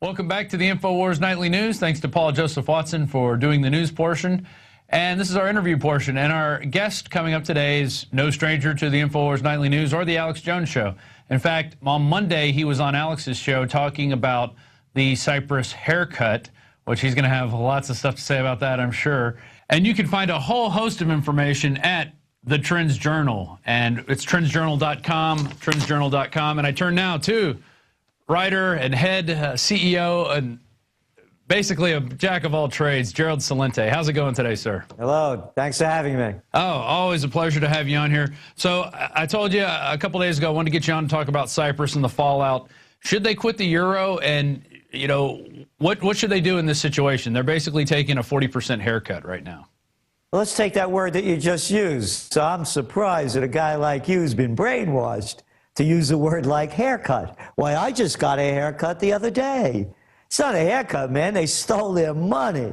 Welcome back to the InfoWars Nightly News. Thanks to Paul Joseph Watson for doing the news portion. And this is our interview portion. And our guest coming up today is no stranger to the InfoWars Nightly News or the Alex Jones Show. In fact, on Monday, he was on Alex's show talking about the Cyprus haircut, which he's going to have lots of stuff to say about that, I'm sure. And you can find a whole host of information at the Trends Journal. And it's TrendsJournal.com, TrendsJournal.com. And I turn now to writer and head CEO and basically a jack of all trades, Gerald Celente. How's it going today, sir? Hello. Thanks for having me. Oh, always a pleasure to have you on here. So I told you a couple days ago I wanted to get you on to talk about Cyprus and the fallout. Should they quit the euro? And, you know, what should they do in this situation? They're basically taking a 40% haircut right now. Well, let's take that word that you just used. So I'm surprised that a guy like you's been brainwashed to use a word like haircut. Why, I just got a haircut the other day. It's not a haircut, man. They stole their money.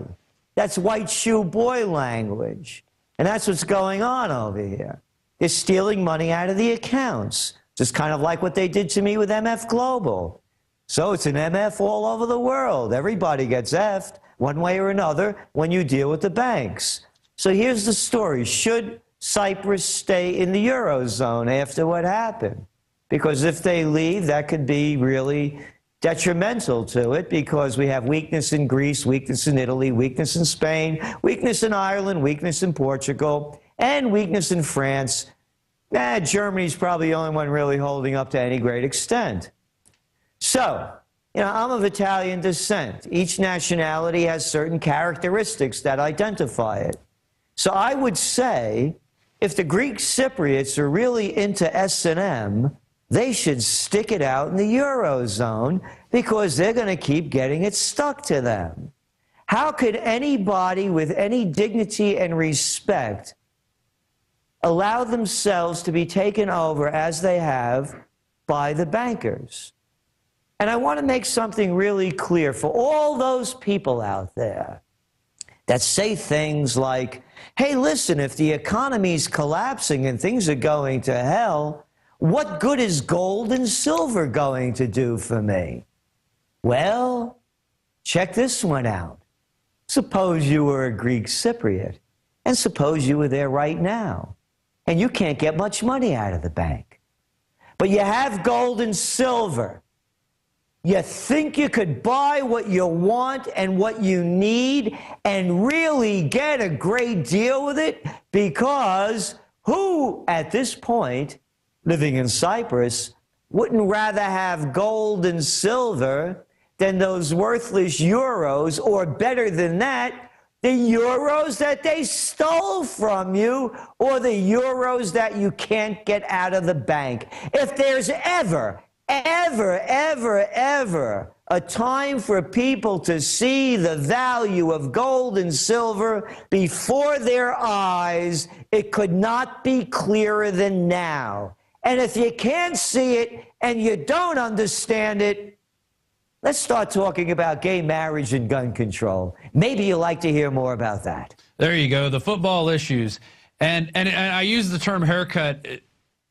That's white shoe boy language. And that's what's going on over here. They're stealing money out of the accounts, just kind of like what they did to me with MF Global. So it's an MF all over the world. Everybody gets effed one way or another when you deal with the banks. So here's the story. Should Cyprus stay in the Eurozone after what happened? Because if they leave, that could be really detrimental to it, because we have weakness in Greece, weakness in Italy, weakness in Spain, weakness in Ireland, weakness in Portugal, and weakness in France. Germany's probably the only one really holding up to any great extent. So, you know, I'm of Italian descent. Each nationality has certain characteristics that identify it. So I would say, if the Greek Cypriots are really into S&M, they should stick it out in the Eurozone, because they're going to keep getting it stuck to them. How could anybody with any dignity and respect allow themselves to be taken over, as they have, by the bankers? And I want to make something really clear for all those people out there that say things like, hey, listen, if the economy's collapsing and things are going to hell, what good is gold and silver going to do for me? Well, check this one out. Suppose you were a Greek Cypriot, and suppose you were there right now, and you can't get much money out of the bank, but you have gold and silver. You think you could buy what you want and what you need and really get a great deal with it, because who at this point, living in Cyprus, wouldn't rather have gold and silver than those worthless euros, or better than that, the euros that they stole from you, or the euros that you can't get out of the bank? If there's ever a time for people to see the value of gold and silver before their eyes, it could not be clearer than now. And if you can't see it and you don't understand it, let's start talking about gay marriage and gun control. Maybe you'd like to hear more about that. There you go, the football issues. And I use the term haircut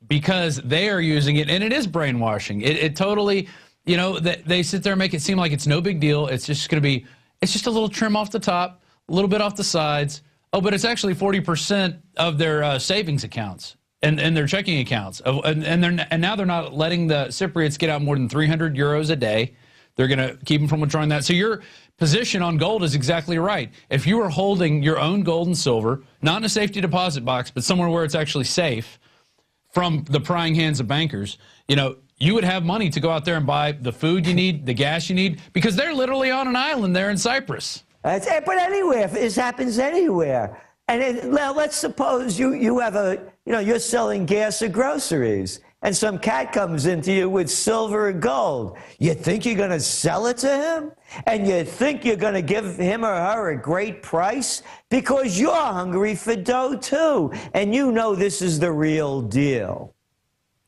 because they are using it, and it is brainwashing. It totally, you know, they sit there and make it seem like it's no big deal. It's just going to be, it's just a little trim off the top, a little bit off the sides. Oh, but it's actually 40% of their savings accounts. And their checking accounts, and now they're not letting the Cypriots get out more than 300 euros a day. They're going to keep them from withdrawing that. So your position on gold is exactly right. If you were holding your own gold and silver, not in a safety deposit box, but somewhere where it's actually safe from the prying hands of bankers, you know, you would have money to go out there and buy the food you need, the gas you need, because they're literally on an island there in Cyprus. But anywhere, this happens anywhere. And well, let's suppose you have you're selling gas or groceries, and some cat comes into you with silver or gold. You think you're going to sell it to him? And you think you're going to give him or her a great price? Because you're hungry for dough too, and you know this is the real deal.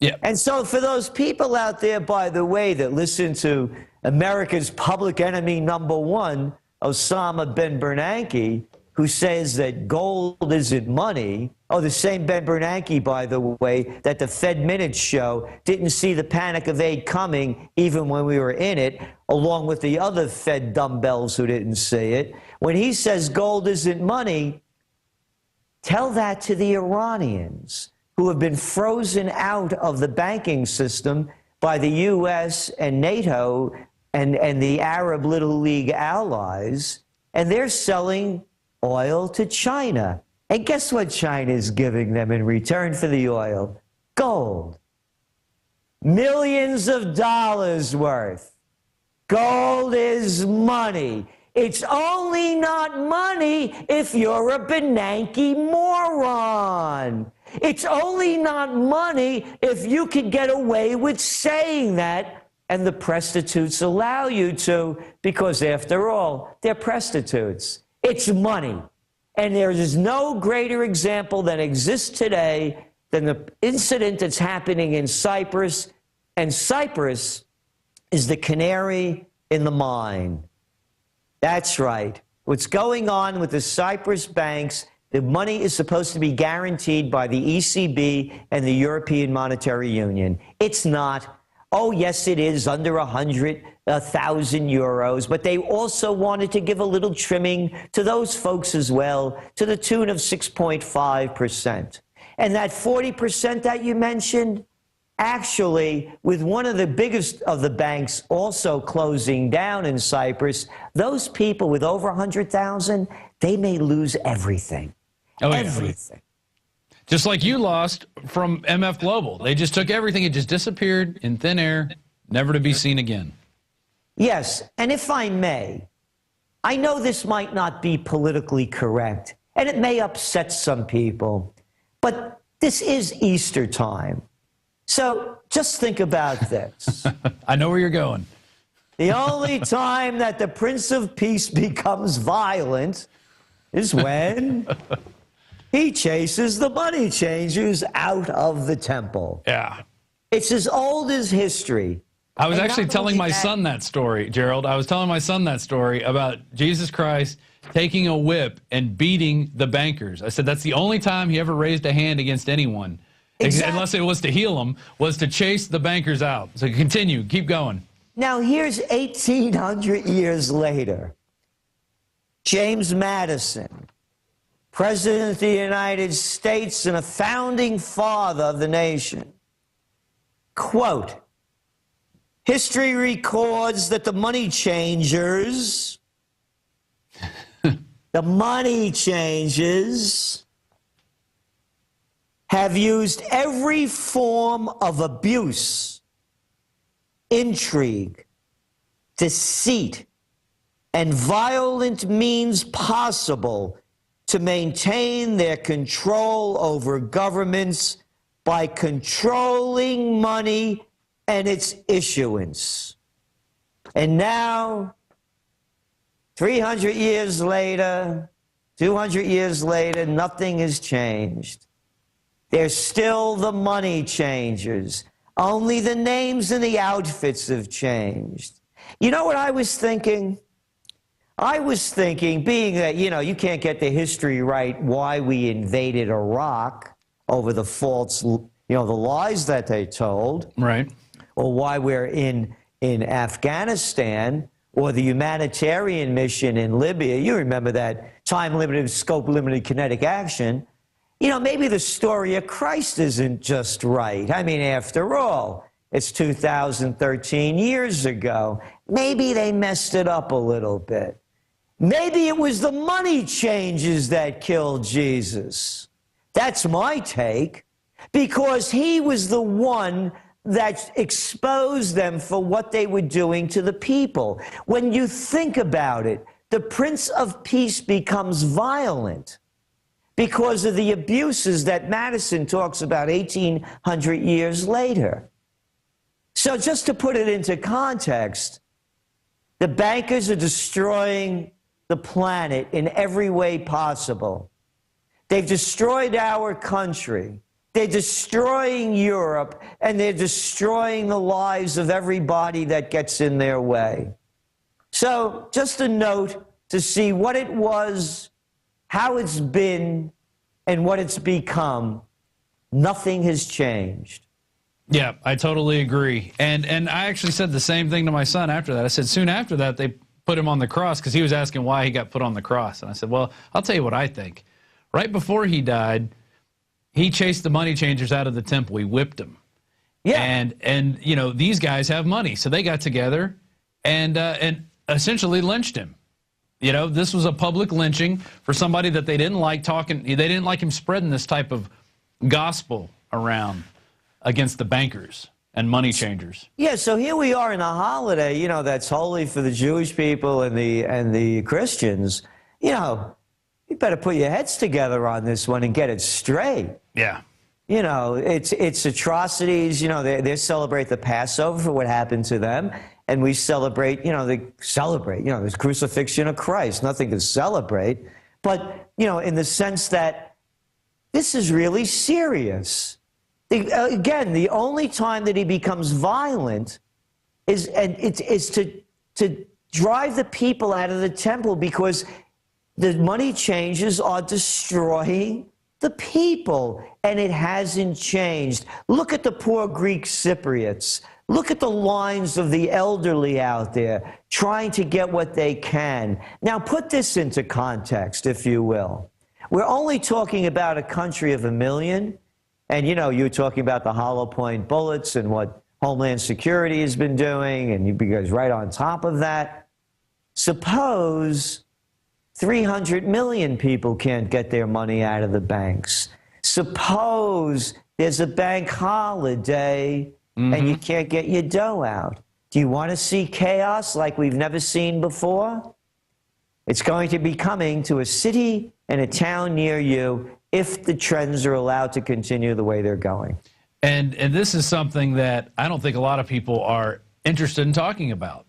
Yeah. And so for those people out there, by the way, that listen to America's public enemy #1, Osama bin Bernanke, who says that gold isn't money, Oh, the same Ben Bernanke, by the way, that the Fed Minutes show didn't see the panic of aid coming even when we were in it, along with the other Fed dumbbells who didn't see it. When he says gold isn't money, tell that to the Iranians who have been frozen out of the banking system by the U.S. and NATO and the Arab Little League allies, and they're selling oil to China. And guess what China is giving them in return for the oil? Gold. Millions of dollars worth. Gold is money. It's only not money if you're a Bernanke moron. It's only not money if you can get away with saying that, and the prostitutes allow you to, because after all, they're prostitutes. It's money. And there is no greater example that exists today than the incident that's happening in Cyprus. And Cyprus is the canary in the mine. That's right. What's going on with the Cyprus banks, the money is supposed to be guaranteed by the ECB and the European Monetary Union. It's not. Oh, yes, it is under 100,000 euros, but they also wanted to give a little trimming to those folks as well, to the tune of 6.5%. And that 40% that you mentioned, actually, with one of the biggest of the banks also closing down in Cyprus, those people with over 100,000, they may lose everything. Oh, yeah. Everything. Just like you lost from MF Global. They just took everything. It just disappeared in thin air, never to be seen again. Yes, and if I may, I know this might not be politically correct, and it may upset some people, but this is Easter time. So just think about this. I know where you're going. The only time that the Prince of Peace becomes violent is when he chases the money changers out of the temple. Yeah. It's as old as history. I was actually telling my son that story, Gerald. I was telling my son that story about Jesus Christ taking a whip and beating the bankers. I said that's the only time he ever raised a hand against anyone, unless it was to heal them, was to chase the bankers out. So continue, keep going. Now here's 1,800 years later. James Madison, President of the United States and a founding father of the nation. Quote, history records that the money changers have used every form of abuse, intrigue, deceit, and violent means possible to maintain their control over governments by controlling money and its issuance. And now, 300 years later, 200 years later, nothing has changed. They're still the money changers. Only the names and the outfits have changed. You know what I was thinking? I was thinking, being that, you can't get the history right, why we invaded Iraq over the false, the lies that they told. Right. Or why we're in Afghanistan, or the humanitarian mission in Libya. You remember that time-limited, scope-limited kinetic action. Maybe the story of Christ isn't just right. I mean, after all, it's 2013 years ago. Maybe they messed it up a little bit. Maybe it was the money changers that killed Jesus. That's my take, because he was the one that exposed them for what they were doing to the people. When you think about it, the Prince of Peace becomes violent because of the abuses that Madison talks about 1,800 years later. So just to put it into context, the bankers are destroying the planet in every way possible. They've destroyed our country. They're destroying Europe, and they're destroying the lives of everybody that gets in their way. So just a note to see what it was, how it's been, and what it's become, nothing has changed. Yeah, I totally agree. And I actually said the same thing to my son after that. I said, soon after that, they put him on the cross because he was asking why he got put on the cross. And I said, well, I'll tell you what I think. Right before he died, he chased the money changers out of the temple. He whipped them. Yeah. And you know, these guys have money. So they got together and essentially lynched him. You know, this was a public lynching for somebody that they didn't like talking. They didn't like him spreading this type of gospel around against the bankers and money changers. Yeah, so here we are in a holiday, you know, that's holy for the Jewish people and the Christians. You know, you better put your heads together on this one and get it straight. Yeah. You know, it's atrocities. You know, they celebrate the Passover for what happened to them, and we celebrate, you know, there's crucifixion of Christ, nothing to celebrate. But, you know, in the sense that this is really serious. Again, the only time that he becomes violent is to drive the people out of the temple, because the money changers are destroying the people, and it hasn't changed. Look at the poor Greek Cypriots. Look at the lines of the elderly out there trying to get what they can. Now, put this into context, if you will. We're only talking about a country of 1 million. And, you know, you were talking about the hollow point bullets and what Homeland Security has been doing, and you guys right on top of that. Suppose 300 million people can't get their money out of the banks. Suppose there's a bank holiday and you can't get your dough out. Do you want to see chaos like we've never seen before? It's going to be coming to a city and a town near you if the trends are allowed to continue the way they're going. And this is something that I don't think a lot of people are interested in talking about.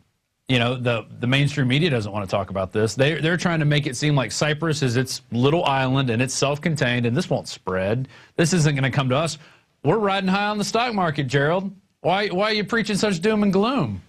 You know, the mainstream media doesn't want to talk about this. They're trying to make it seem like Cyprus is its little island and it's self-contained and this won't spread. This isn't going to come to us. We're riding high on the stock market, Gerald. Why are you preaching such doom and gloom?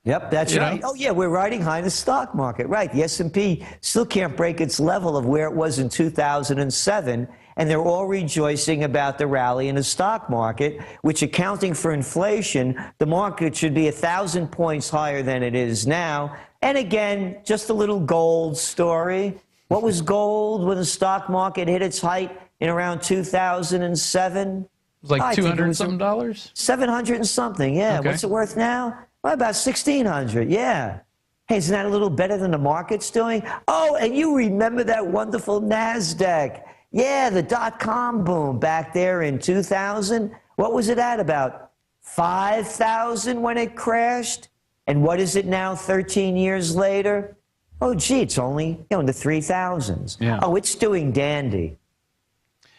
Yep, that's right. Oh, yeah, we're riding high in the stock market. Right. The S&P still can't break its level of where it was in 2007, and they're all rejoicing about the rally in the stock market, which, accounting for inflation, the market should be 1,000 points higher than it is now. And again, just a little gold story. What was gold when the stock market hit its height in around 2007? It was like $200 and something dollars? 700 and something, yeah. Okay. What's it worth now? Well, about 1,600, yeah. Hey, isn't that a little better than the market's doing? Oh, and you remember that wonderful NASDAQ. Yeah, the dot-com boom back there in 2000. What was it at, about 5,000 when it crashed? And what is it now 13 years later? Oh, gee, it's only in the 3,000s. Yeah. Oh, it's doing dandy.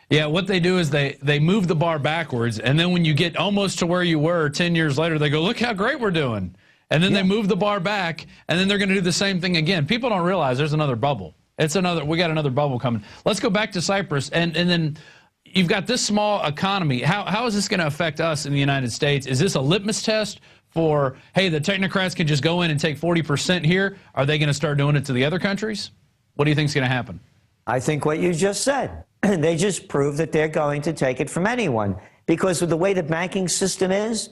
Yeah, what they do is they move the bar backwards, and then when you get almost to where you were 10 years later, they go, look how great we're doing. And then they move the bar back, and then they're going to do the same thing again. People don't realize there's another bubble. We got another bubble coming. Let's go back to Cyprus, and then you've got this small economy. How is this going to affect us in the United States? Is this a litmus test for, hey, the technocrats can just go in and take 40% here? Are they going to start doing it to the other countries? What do you think is going to happen? I think what you just said. They just prove that they're going to take it from anyone. Because of the way the banking system is,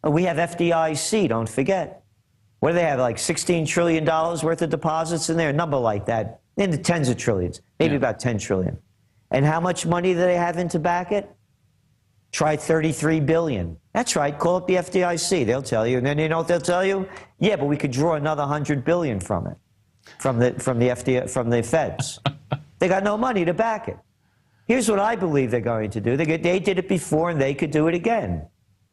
we have FDIC, don't forget. What do they have, like $16 trillion worth of deposits in there? A number like that, in the tens of trillions, maybe about 10 trillion. And how much money do they have in to back it? Try 33 billion. That's right, call up the FDIC, they'll tell you. And then you know what they'll tell you? Yeah, but we could draw another 100 billion from it, from the feds. They got no money to back it. Here's what I believe they're going to do. They did it before, and they could do it again.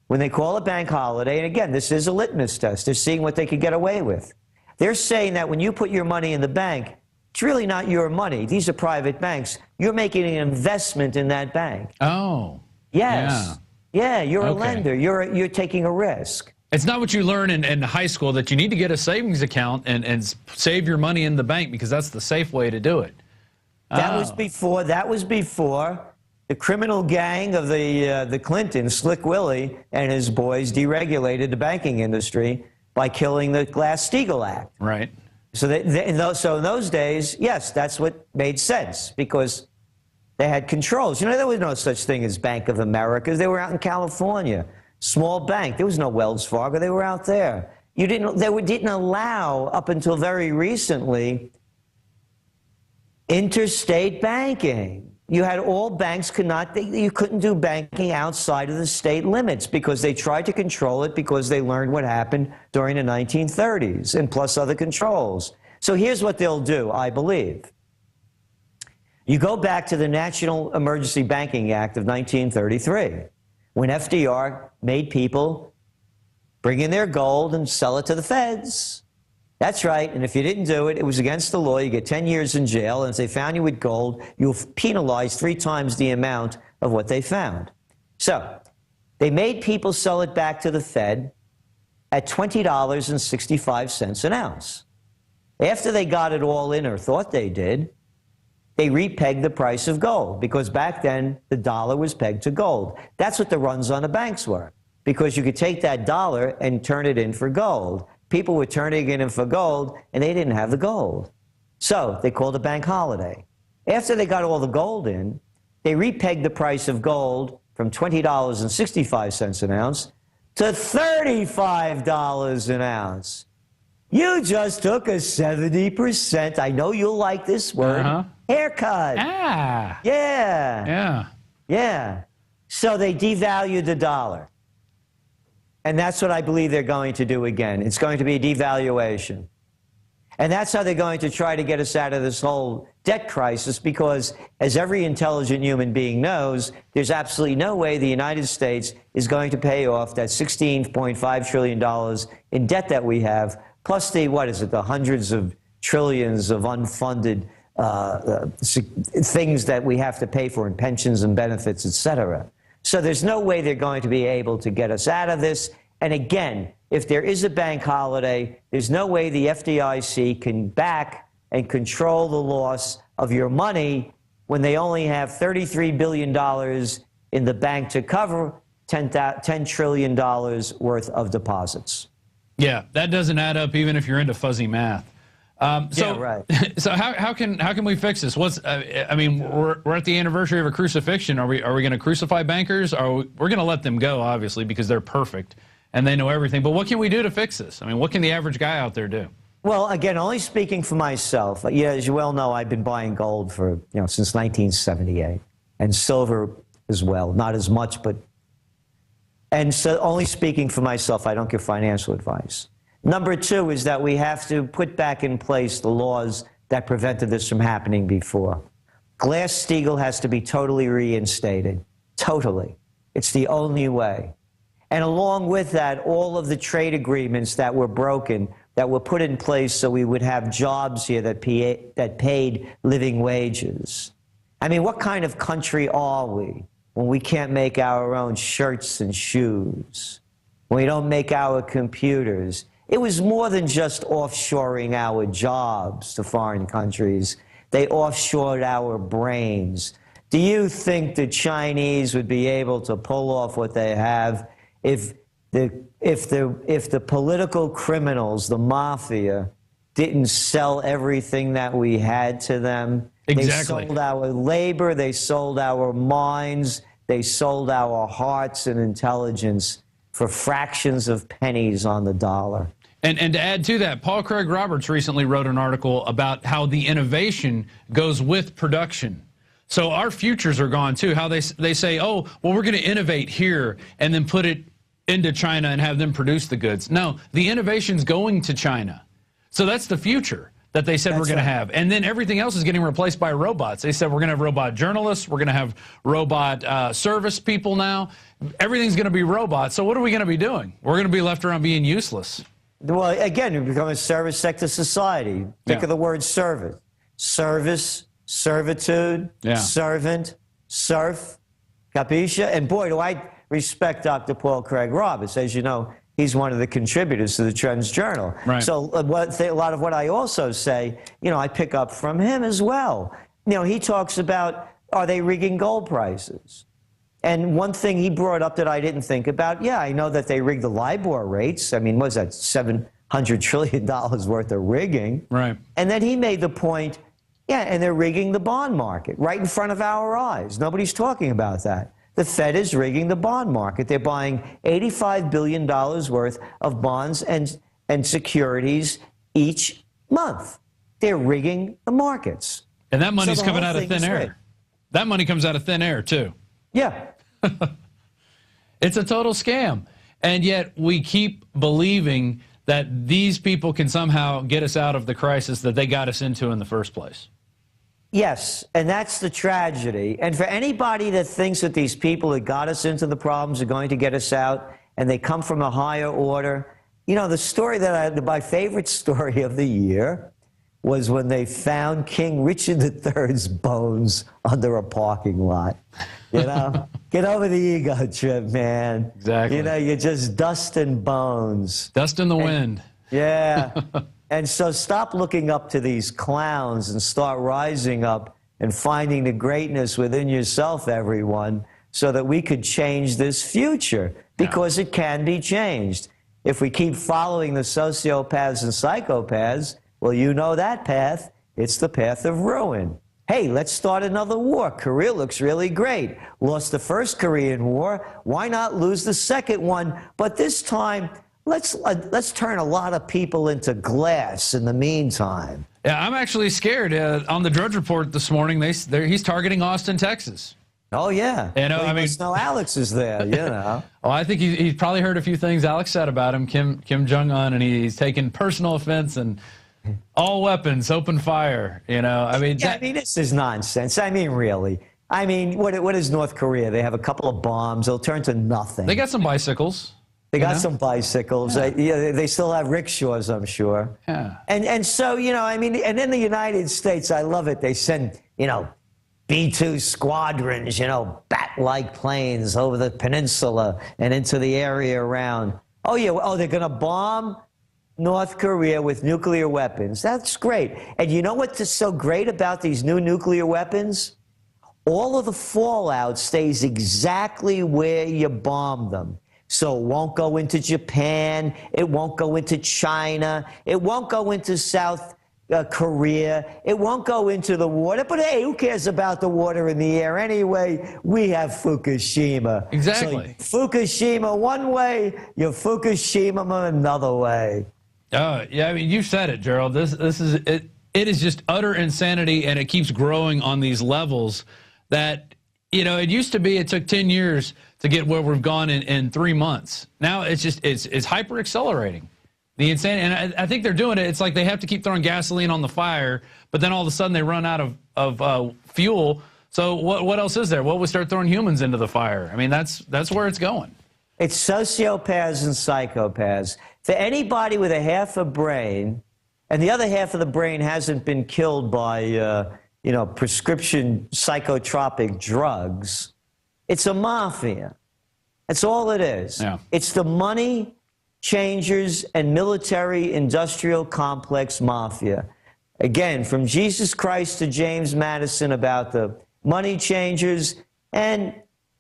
When they call a bank holiday, and again, this is a litmus test. They're seeing what they could get away with. They're saying that when you put your money in the bank, it's really not your money. These are private banks. You're making an investment in that bank. Oh. Yes. Yeah, you're a lender. You're taking a risk. It's not what you learn in high school, that you need to get a savings account and save your money in the bank, because that's the safe way to do it. That was before the criminal gang of the Clintons, Slick Willie and his boys, deregulated the banking industry by killing the Glass-Steagall Act. Right. So in those days, yes, that's what made sense, because They had controls. You know, there was no such thing as Bank of America. They were out in California. Small bank. There was no Wells Fargo. They were out there. They didn't allow, up until very recently, interstate banking. You had all banks you couldn't do banking outside of the state limits because they tried to control it because they learned what happened during the 1930s and plus other controls. So here's what they'll do, I believe. You go back to the National Emergency Banking Act of 1933, when FDR made people bring in their gold and sell it to the feds. That's right, and if you didn't do it, it was against the law. You get 10 years in jail, and if they found you with gold, you'll penalize 3 times the amount of what they found. So they made people sell it back to the Fed at $20.65 an ounce. After they got it all in, or thought they did, they repegged the price of gold, because back then the dollar was pegged to gold. That's what the runs on the banks were, because you could take that dollar and turn it in for gold. People were turning it in for gold, and they didn't have the gold. So they called a bank holiday. After they got all the gold in, they repegged the price of gold from $20.65 an ounce to $35 an ounce. You just took a 70%, I know you'll like this word, haircut. Ah. Yeah. Yeah. Yeah. So they devalued the dollar. And that's what I believe they're going to do again. It's going to be a devaluation. And that's how they're going to try to get us out of this whole debt crisis, because as every intelligent human being knows, there's absolutely no way the United States is going to pay off that $16.5 trillion in debt that we have, plus the, the hundreds of trillions of unfunded things that we have to pay for in pensions and benefits, et cetera. So there's no way they're going to be able to get us out of this. And again, if there is a bank holiday, there's no way the FDIC can back and control the loss of your money when they only have $33 billion in the bank to cover $10 trillion worth of deposits. Yeah, that doesn't add up even if you're into fuzzy math. Yeah, right. So how can we fix this? I mean, we're at the anniversary of a crucifixion. Are we going to crucify bankers? We're going to let them go, obviously, because they're perfect and they know everything. But what can we do to fix this? I mean, what can the average guy out there do? Well, again, only speaking for myself. Yeah, as you well know, I've been buying gold for since 1978, and silver as well. Not as much, but and so only speaking for myself. I don't give financial advice. Number two is that we have to put back in place the laws that prevented this from happening before. Glass-Steagall has to be totally reinstated. Totally. It's the only way. And along with that, all of the trade agreements that were broken, that were put in place so we would have jobs here that paid living wages. I mean, what kind of country are we when we can't make our own shirts and shoes, when we don't make our computers? It was more than just offshoring our jobs to foreign countries. They offshored our brains. Do you think the Chinese would be able to pull off what they have if the political criminals, the mafia, didn't sell everything that we had to them? Exactly. They sold our labor, they sold our minds, they sold our hearts and intelligence for fractions of pennies on the dollar. And to add to that, Paul Craig Roberts recently wrote an article about how the innovation goes with production. So our futures are gone too. How they say, oh, well, we're going to innovate here and then put it into China and have them produce the goods. No, the innovation's going to China. So that's the future that they said we're going to have. And then everything else is getting replaced by robots. They said we're going to have robot journalists. We're going to have robot service people now. Everything's going to be robots. So what are we going to be doing? We're going to be left around being useless. Well, again, we become a service sector society. Think of the word service. Service, servitude, servant, serf, capisce? And boy, do I respect Dr. Paul Craig Roberts. As you know, he's one of the contributors to the TrendsJournal. Right. So a lot of what I also say, I pick up from him as well. He talks about, are they rigging gold prices? And one thing he brought up that I didn't think about, I know that they rigged the LIBOR rates. I mean, what was that, $700 trillion worth of rigging? Right. And then he made the point, Yeah, and they're rigging the bond market right in front of our eyes. Nobody's talking about that. The Fed is rigging the bond market. They're buying $85 billion worth of bonds and securities each month. They're rigging the markets. And that money's coming out of thin air. That money comes out of thin air, too. Yeah. It's a total scam. And yet we keep believing that these people can somehow get us out of the crisis that they got us into in the first place. Yes, and that's the tragedy. And for anybody that thinks that these people that got us into the problems are going to get us out, and they come from a higher order, you know, the story my favorite story of the year was when they found King Richard III's bones under a parking lot. You know, get over the ego trip, man. Exactly. You know, you're just dust and bones. Dust in the wind. Yeah. And so stop looking up to these clowns and start rising up and finding the greatness within yourself, everyone, so that we could change this future, because it can be changed. If we keep following the sociopaths and psychopaths, well, you know that path. It's the path of ruin. Hey, let's start another war. Korea looks really great. Lost the first Korean War. Why not lose the second one? But this time, let's turn a lot of people into glass in the meantime. Yeah, I'm actually scared. On the Drudge Report this morning, he's targeting Austin, Texas. Oh, yeah. You know, well, I mean, no, Alex is there, you know. Oh, I think he's probably heard a few things Alex said about him, Kim Jong-un, and he's taken personal offense, and all weapons, open fire, you know. I mean, yeah, I mean, this is nonsense. I mean, really. I mean, what is North Korea? They have a couple of bombs. They'll turn to nothing. They got some bicycles. They got some bicycles. Yeah. They still have rickshaws, I'm sure. Yeah. And so, you know, I mean, and in the United States, I love it. They send, you know, B-2 squadrons, you know, bat-like planes over the peninsula and into the area around. Oh, yeah. Oh, they're going to bomb North Korea with nuclear weapons. That's great. And you know what's so great about these new nuclear weapons? All of the fallout stays exactly where you bombed them. So it won't go into Japan. It won't go into China. It won't go into South Korea. It won't go into the water. But hey, who cares about the water in the air anyway? We have Fukushima. Exactly. So Fukushima one way, your Fukushima another way. Yeah, I mean, you said it, Gerald. This is it. It is just utter insanity, and it keeps growing on these levels that, you know, it used to be it took 10 years to get where we've gone in 3 months. Now it's just it's hyper accelerating. The insanity, and I think they're doing it. It's like they have to keep throwing gasoline on the fire, but then all of a sudden they run out of fuel. So what else is there? Well, we start throwing humans into the fire. I mean, that's where it's going. It's sociopaths and psychopaths. For anybody with a half a brain, and the other half of the brain hasn't been killed by, you know, prescription psychotropic drugs, it's a mafia. That's all it is. Yeah. It's the money changers and military-industrial complex mafia. Again, from Jesus Christ to James Madison about the money changers, and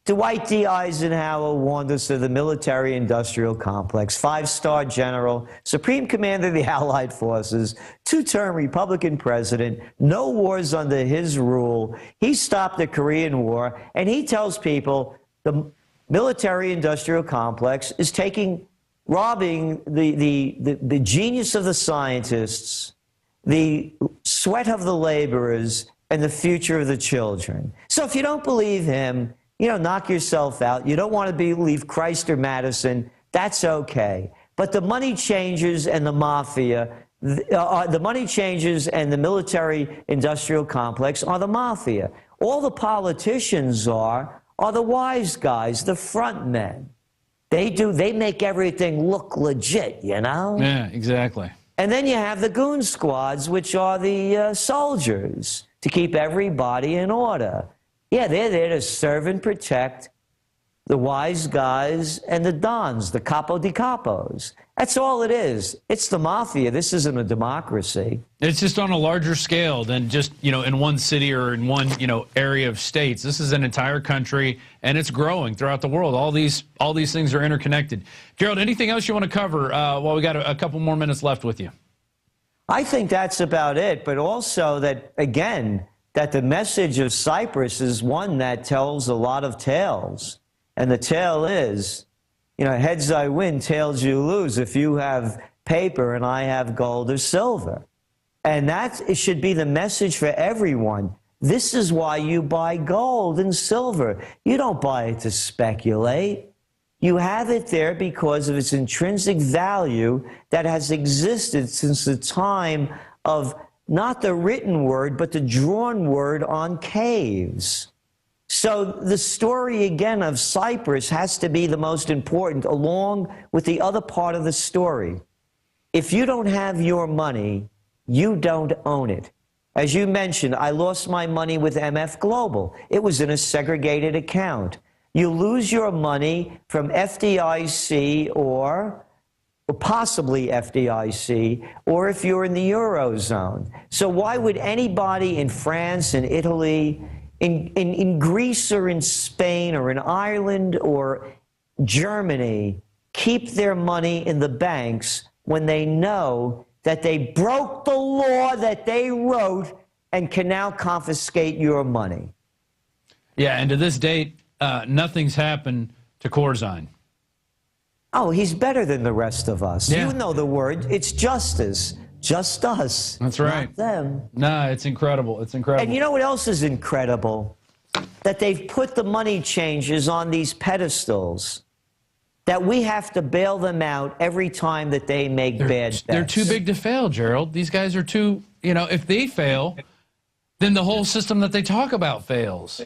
Dwight D. Eisenhower warned us of the military-industrial complex. 5-star general, supreme commander of the Allied forces, 2-term Republican president, no wars under his rule. He stopped the Korean War, and he tells people the military-industrial complex is robbing the genius of the scientists, the sweat of the laborers, and the future of the children. So if you don't believe him, you know, knock yourself out. You don't want to believe Christ or Madison, that's okay. But the money changers and the mafia, the money changers and the military-industrial complex are the mafia. All the politicians are the wise guys, the front men. They make everything look legit, you know? Yeah, exactly. And then you have the goon squads, which are the soldiers, to keep everybody in order. Yeah, they're there to serve and protect the wise guys and the dons, the capo di capos. That's all it is. It's the mafia. This isn't a democracy. It's just on a larger scale than just, you know, in one city or in one, you know, area of states. This is an entire country, and it's growing throughout the world. All these things are interconnected. Gerald, anything else you want to cover? Well, we got a couple more minutes left with you. I think that's about it, but also that, again, that the message of Cyprus is one that tells a lot of tales. And the tale is, you know, heads I win, tails you lose if you have paper and I have gold or silver. And it should be the message for everyone. This is why you buy gold and silver. You don't buy it to speculate. You have it there because of its intrinsic value that has existed since the time of not the written word, but the drawn word on caves. So the story, again, of Cyprus has to be the most important, along with the other part of the story. If you don't have your money, you don't own it. As you mentioned, I lost my money with MF Global. It was in a segregated account. You lose your money from FDIC or possibly FDIC, or if you're in the Eurozone. So why would anybody in France, in Italy, in Greece or in Spain or in Ireland or Germany keep their money in the banks when they know that they broke the law that they wrote and can now confiscate your money? Yeah, and to this date, nothing's happened to Corzine. Oh, he's better than the rest of us. Yeah. You know the word. It's justice. Just us. That's right. Not them. No, it's incredible. It's incredible. And you know what else is incredible? That they've put the money changers on these pedestals, that we have to bail them out every time that they make bad bets. They're too big to fail, Gerald. These guys are too, you know, if they fail, then the whole system that they talk about fails.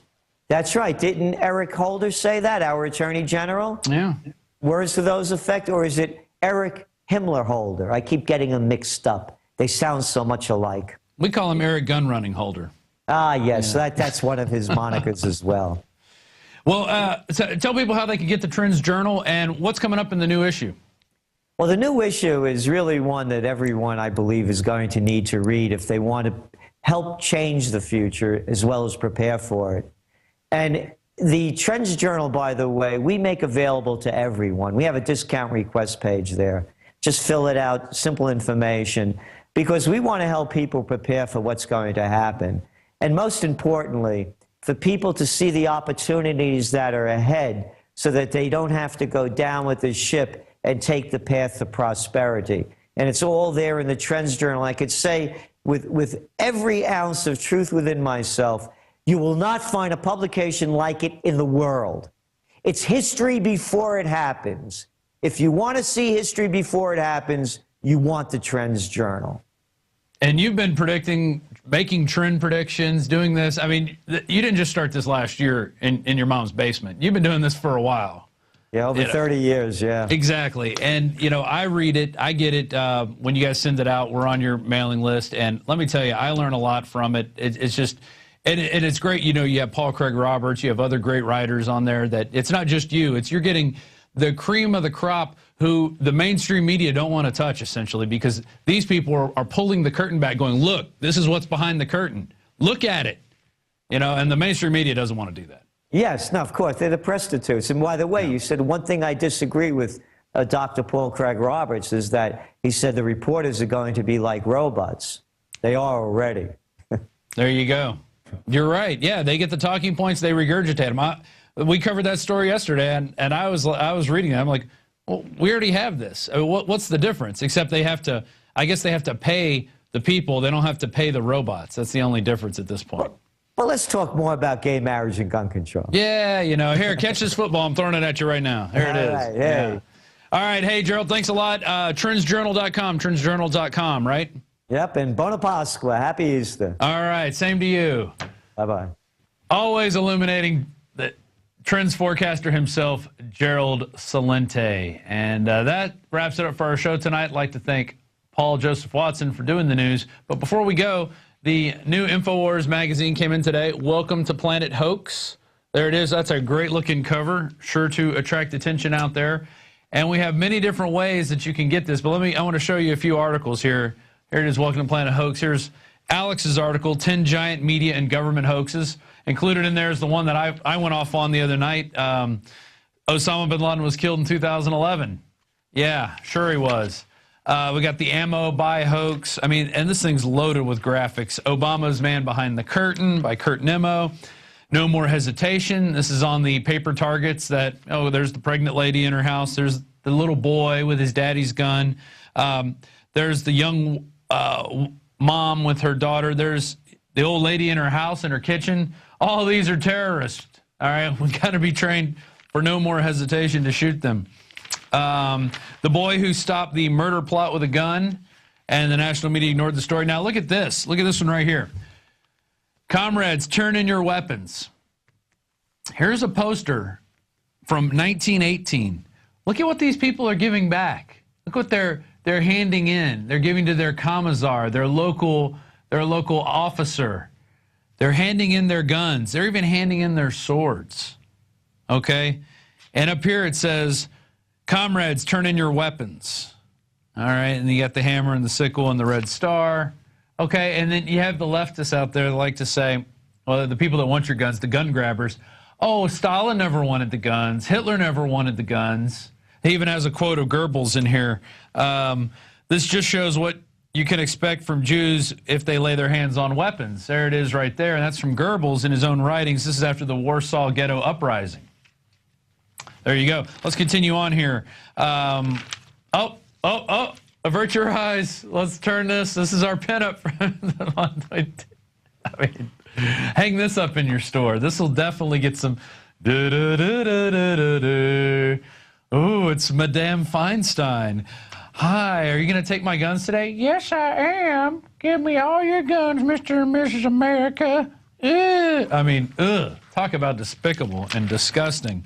That's right. Didn't Eric Holder say that, our Attorney General? Yeah. Words to those effect, or is it Eric Himmler Holder? I keep getting them mixed up. They sound so much alike. We call him Eric Gun Running Holder. Ah, yes, yeah. That's one of his monikers as well. Well, so tell people how they can get the Trends Journal and what's coming up in the new issue. Well, the new issue is really one that everyone, I believe, is going to need to read if they want to help change the future as well as prepare for it. And the Trends Journal, by the way, we make available to everyone. We have a discount request page there. Just fill it out, simple information, because we want to help people prepare for what's going to happen. And most importantly, for people to see the opportunities that are ahead so that they don't have to go down with the ship and take the path to prosperity. And it's all there in the Trends Journal. I could say with every ounce of truth within myself, you will not find a publication like it in the world. It's history before it happens. If you want to see history before it happens, you want the Trends Journal. And you've been predicting, making trend predictions, doing this. I mean, you didn't just start this last year in your mom's basement. You've been doing this for a while. Yeah, over 30 years, yeah. Exactly. And, you know, I read it. I get it. When you guys send it out, we're on your mailing list. And let me tell you, I learn a lot from it. It's just... And it's great, you know, you have Paul Craig Roberts, you have other great writers on there that it's not just you, you're getting the cream of the crop who the mainstream media don't want to touch, essentially, because these people are pulling the curtain back going, look, this is what's behind the curtain. Look at it. You know, and the mainstream media doesn't want to do that. Yes, no, of course, they're the prostitutes. And by the way, you said one thing I disagree with Dr. Paul Craig Roberts is that he said the reporters are going to be like robots. They are already. There you go. You're right. Yeah, they get the talking points, they regurgitate them. We covered that story yesterday, and I was reading it. I'm like, well, we already have this. What's the difference? Except they have to, I guess they have to pay the people. They don't have to pay the robots. That's the only difference at this point. Well, let's talk more about gay marriage and gun control. Yeah, you know, here, catch this football. I'm throwing it at you right now. Here it is. All right, hey. Yeah. All right, hey, Gerald, thanks a lot. TrendsJournal.com, TrendsJournal.com, right? Yep, and Bona Pasqua. Happy Easter. All right, same to you. Bye-bye. Always illuminating the trends forecaster himself, Gerald Celente. And that wraps it up for our show tonight. I'd like to thank Paul Joseph Watson for doing the news. But before we go, the new InfoWars magazine came in today. Welcome to Planet Hoax. There it is. That's a great-looking cover, sure to attract attention out there. And we have many different ways that you can get this. But I want to show you a few articles here. Here it is, Welcome to Planet Hoax. Here's Alex's article, 10 Giant Media and Government Hoaxes. Included in there is the one that I went off on the other night. Osama bin Laden was killed in 2011. Yeah, sure he was. We got the ammo buy hoax. I mean, and this thing's loaded with graphics. Obama's man behind the curtain by Kurt Nimmo. No more hesitation. This is on the paper targets that, oh, there's the pregnant lady in her house. There's the little boy with his daddy's gun. There's the young mom with her daughter. There's the old lady in her house, in her kitchen. All of these are terrorists. All right, we got to be trained for no more hesitation to shoot them. The boy who stopped the murder plot with a gun, and the national media ignored the story. Now look at this. Look at this one right here. Comrades, turn in your weapons. Here's a poster from 1918. Look at what these people are giving back. Look what they're handing in. They're giving to their commissar, their local officer. They're handing in their guns. They're even handing in their swords. Okay? And up here it says, comrades, turn in your weapons. All right, and you got the hammer and the sickle and the red star. Okay, and then you have the leftists out there that like to say, well, the people that want your guns, the gun grabbers, oh, Stalin never wanted the guns. Hitler never wanted the guns. He even has a quote of Goebbels in here. This just shows what you can expect from Jews if they lay their hands on weapons. There it is right there, and that's from Goebbels in his own writings. This is after the Warsaw Ghetto Uprising. There you go. Let's continue on here. Avert your eyes. Let's turn this. This is our pinup. I mean, hang this up in your store. This will definitely get some. Oh, it's Madame Feinstein. Hi, are you going to take my guns today? Yes, I am. Give me all your guns, Mr. and Mrs. America. I mean, talk about despicable and disgusting.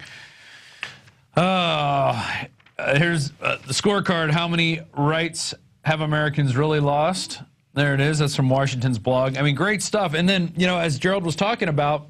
Here's the scorecard. How many rights have Americans really lost? There it is. That's from Washington's blog. I mean, great stuff. And then, you know, as Gerald was talking about,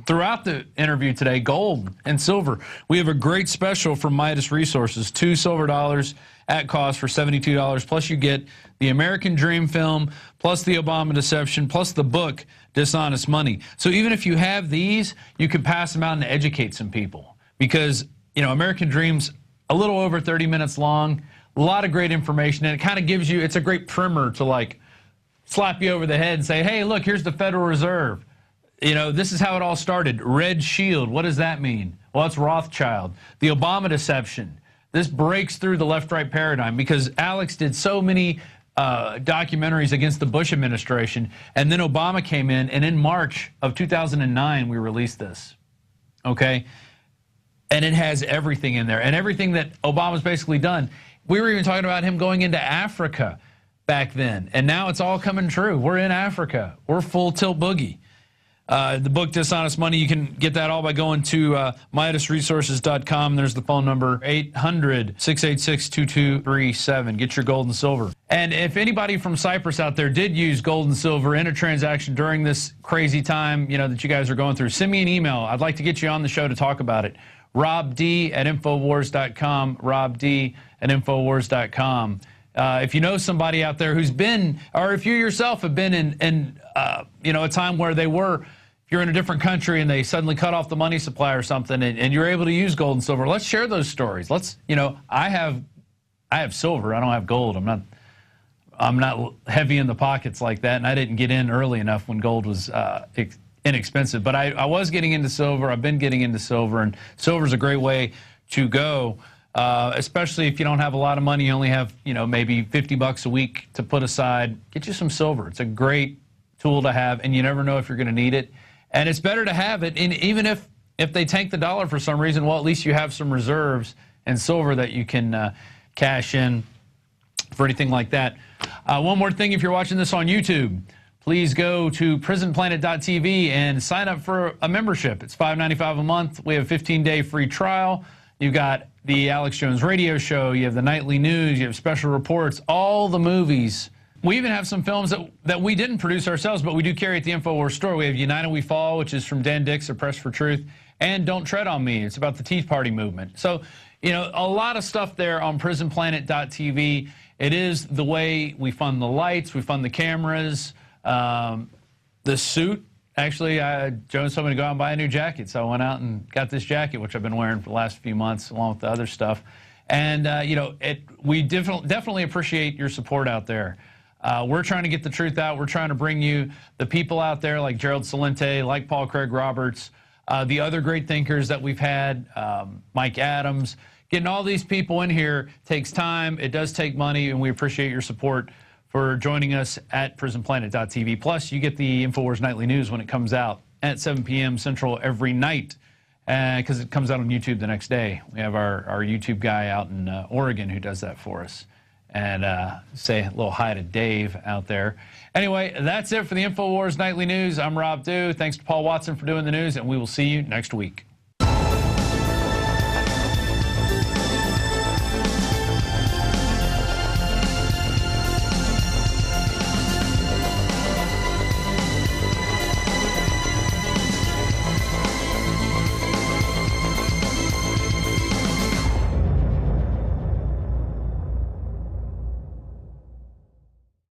throughout the interview today, gold and silver. We have a great special from Midas Resources, 2 silver dollars at cost for $72. Plus you get the American Dream film, plus the Obama deception, plus the book, Dishonest Money. So even if you have these, you can pass them out and educate some people. Because, you know, American Dream's a little over 30 minutes long, a lot of great information, and it kind of gives you, it's a great primer to like slap you over the head and say, hey, look, here's the Federal Reserve. You know, this is how it all started. Red Shield, what does that mean? Well, it's Rothschild. The Obama deception. This breaks through the left-right paradigm because Alex did so many documentaries against the Bush administration, and then Obama came in, and in March of 2009, we released this, okay? And it has everything in there, and everything that Obama's basically done. We were even talking about him going into Africa back then, and now it's all coming true. We're in Africa. We're full tilt boogie. The book, Dishonest Money, you can get that all by going to MidasResources.com. There's the phone number, 800-686-2237. Get your gold and silver. And if anybody from Cyprus out there did use gold and silver in a transaction during this crazy time, you know, that you guys are going through, send me an email. I'd like to get you on the show to talk about it. RobD@InfoWars.com, RobD@InfoWars.com. If you know somebody out there who's been, or if you yourself have been in you know, a time where if you're in a different country and they suddenly cut off the money supply or something, and you're able to use gold and silver, let's share those stories. Let's, you know, I have silver. I don't have gold. I'm not heavy in the pockets like that, and I didn't get in early enough when gold was inexpensive. But I was getting into silver. I've been getting into silver, and silver's a great way to go. Especially if you don't have a lot of money, you only have, you know, maybe $50 a week to put aside. Get you some silver. It's a great tool to have, and you never know if you're going to need it. And it's better to have it, and even if they tank the dollar for some reason, well, at least you have some reserves in silver that you can cash in for anything like that. One more thing, if you're watching this on YouTube, please go to prisonplanet.tv and sign up for a membership. It's $5.95 a month. We have a 15-day free trial. You've got the Alex Jones radio show, you have the nightly news, you have special reports, all the movies. We even have some films that we didn't produce ourselves, but we do carry at the InfoWars store. We have United We Fall, which is from Dan Dix of Press for Truth, and Don't Tread on Me. It's about the Tea Party movement. So, you know, a lot of stuff there on prisonplanet.tv. It is the way we fund the lights, we fund the cameras, the suit. Actually, Jones told me to go out and buy a new jacket, so I went out and got this jacket, which I've been wearing for the last few months, along with the other stuff. And, you know, we definitely appreciate your support out there. We're trying to get the truth out. We're trying to bring you the people out there like Gerald Celente, like Paul Craig Roberts, the other great thinkers that we've had, Mike Adams. Getting all these people in here takes time. It does take money, and we appreciate your support for joining us at PrisonPlanet.tv. Plus, you get the InfoWars Nightly News when it comes out at 7 p.m. Central every night, because it comes out on YouTube the next day. We have our YouTube guy out in Oregon who does that for us. And say a little hi to Dave out there. Anyway, that's it for the InfoWars Nightly News. I'm Rob Dew. Thanks to Paul Watson for doing the news, and we will see you next week.